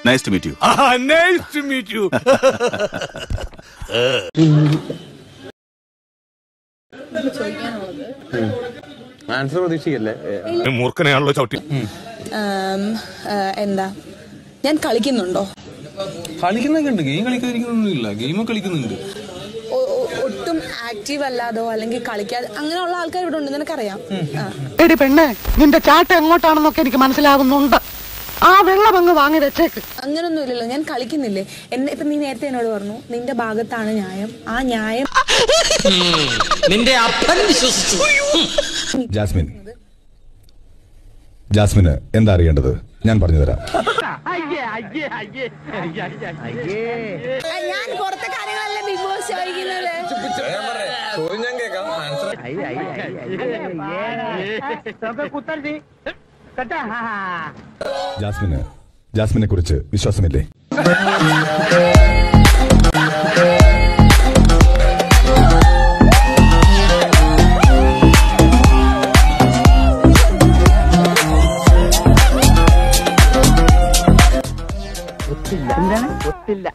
Nice to meet you. Nice to meet you. Answer പ്രതീക്ഷിക്കല്ലേ? മൂർഖനെയാണല്ലോ ചവിട്ടി. എന്താ ഞാൻ കളിക്കുന്നുണ്ടോ? കളിക്കുന്നൊക്കെ ഉണ്ട്. ഗെയിം കളിക്കാതിരിക്കുന്നൊന്നുമില്ല. ഗെയിം കളിക്കുന്നുണ്ട്. ഒട്ടും ആക്റ്റീവ് അല്ലാതോ അല്ലെങ്കിൽ കളിക്കാതെ അങ്ങനെയുള്ള ആൾക്കാർ ഇവിടെ ഉണ്ട്, നിനക്കറിയാം. എടി പെണ്ണെ, നിന്റെ ചാട്ട എങ്ങോട്ടാണെന്നൊക്കെ എനിക്ക് മനസ്സിലാകുന്നുണ്ട്. ആ വെള്ളം അങ്ങ് വാങ്ങി വെച്ചേക്ക്. അങ്ങനൊന്നും ഇല്ലല്ലോ, ഞാൻ കളിക്കുന്നില്ലേ. ഇപ്പൊ നീ നേരത്തെ എന്നോട് പറഞ്ഞു നിന്റെ ഭാഗത്താണ് ന്യായം. ആ ന്യായം നിന്റെ അപ്പൻ വിശ്വസിച്ചു. ജാസ്മിന് എന്താ അറിയേണ്ടത് ഞാൻ പറഞ്ഞു തരാം. ഞാൻ പുറത്തെ കാര്യങ്ങളല്ല ബിഗ് ബോസ് ചോദിക്കുന്നത്. ജാസ്മിനെ കുറിച്ച് വിശ്വാസമില്ലേ? ഒത്തില്ല.